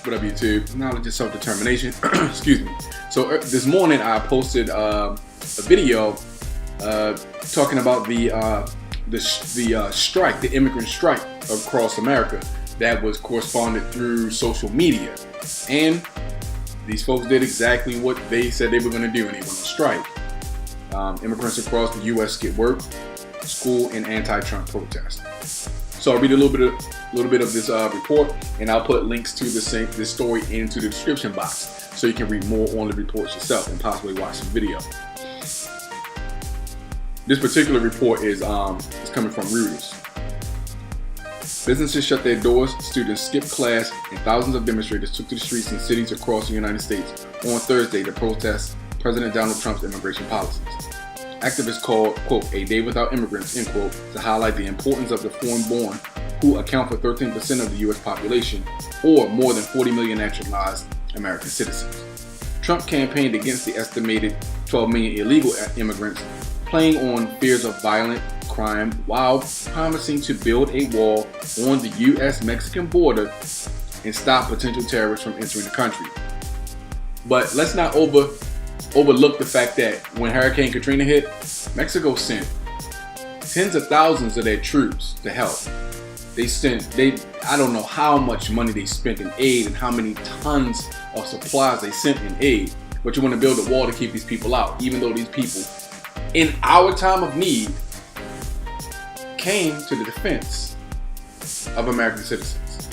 What up, YouTube? Knowledge is self-determination. Excuse me. So this morning I posted a video talking about the strike, the immigrant strike across America that was corresponded through social media, and these folks did exactly what they said they were going to do, and they went on strike. Immigrants across the U.S. get work, school, and anti-Trump protests. So I'll read a little bit of this report, and I'll put links to this story into the description box, so you can read more on the reports yourself and possibly watch the video. This particular report is coming from Reuters. Businesses shut their doors, students skipped class, and thousands of demonstrators took to the streets in cities across the United States on Thursday to protest President Donald Trump's immigration policies. Activists called, quote, a day without immigrants, end quote, to highlight the importance of the foreign-born, who account for 13% of the U.S. population, or more than 40 million naturalized American citizens. Trump campaigned against the estimated 12 million illegal immigrants, playing on fears of violent crime while promising to build a wall on the U.S.-Mexican border and stop potential terrorists from entering the country. But let's not overlook the fact that when Hurricane Katrina hit, Mexico sent tens of thousands of their troops to help. I don't know how much money they spent in aid and how many tons of supplies they sent in aid, but you want to build a wall to keep these people out, even though these people, in our time of need, came to the defense of American citizens.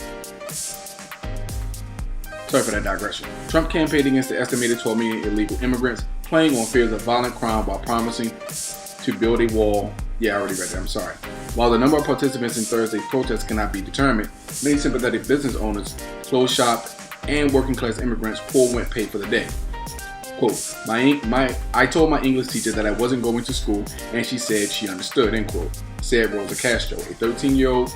Sorry for that digression. Trump campaigned against the estimated 12 million illegal immigrants, playing on fears of violent crime while promising to build a wall. Yeah, I already read that, I'm sorry. While the number of participants in Thursday's protests cannot be determined, many sympathetic business owners closed shop, and working class immigrants forewent pay for the day. Quote, I told my English teacher that I wasn't going to school, and she said she understood, end quote, said Rosa Castro, a 13-year-old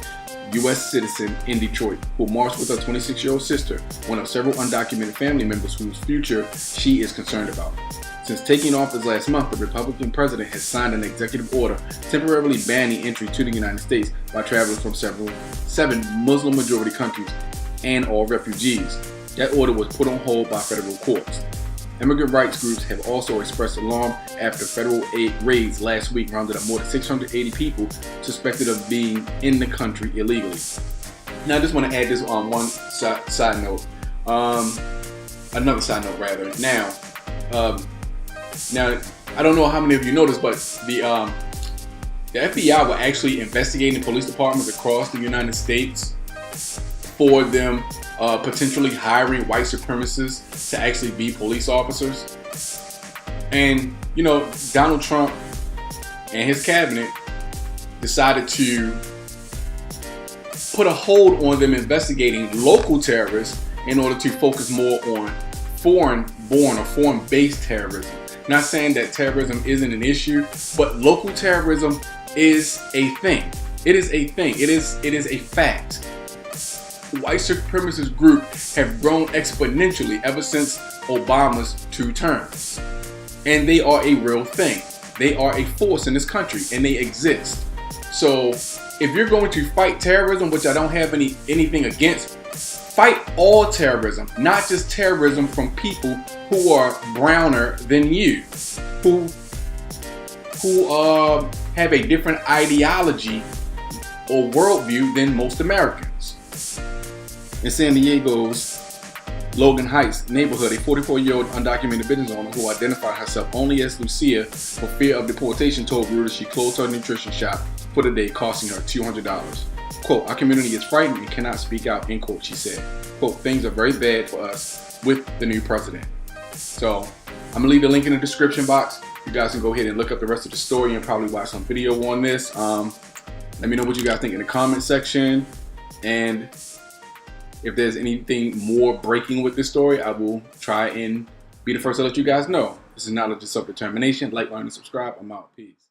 U.S. citizen in Detroit, who marched with her 26-year-old sister, one of several undocumented family members whose future she is concerned about. Since taking office last month, the Republican president has signed an executive order temporarily banning entry to the United States by travelers from seven Muslim-majority countries and all refugees. That order was put on hold by federal courts. Immigrant rights groups have also expressed alarm after federal raids last week rounded up more than 680 people suspected of being in the country illegally. Now, I just want to add this on one side note. Another side note, rather. Now, I don't know how many of you noticed, but the FBI were actually investigating police departments across the United States for them potentially hiring white supremacists to actually be police officers. And, you know, Donald Trump and his cabinet decided to put a hold on them investigating local terrorists in order to focus more on foreign-born or foreign-based terrorism. Not saying that terrorism isn't an issue, but local terrorism is a thing. It is a thing. It is a fact. White supremacist groups have grown exponentially ever since Obama's 2 terms. And they are a real thing. They are a force in this country, and they exist. So if you're going to fight terrorism, which I don't have anything against, fight all terrorism, not just terrorism from people who are browner than you, who have a different ideology or worldview than most Americans. In San Diego's Logan Heights neighborhood, a 44-year-old undocumented business owner who identified herself only as Lucia for fear of deportation told Reuters she closed her nutrition shop for the day, costing her $200. Quote, our community is frightened and cannot speak out, end quote, she said. Quote, things are very bad for us with the new president. So I'm gonna leave the link in the description box. You guys can go ahead and look up the rest of the story and probably watch some video on this. Let me know what you guys think in the comment section. And if there's anything more breaking with this story, I will try and be the first to let you guys know. This is Knowledge of Self-Determination. Like, learn, and subscribe. I'm out. Peace.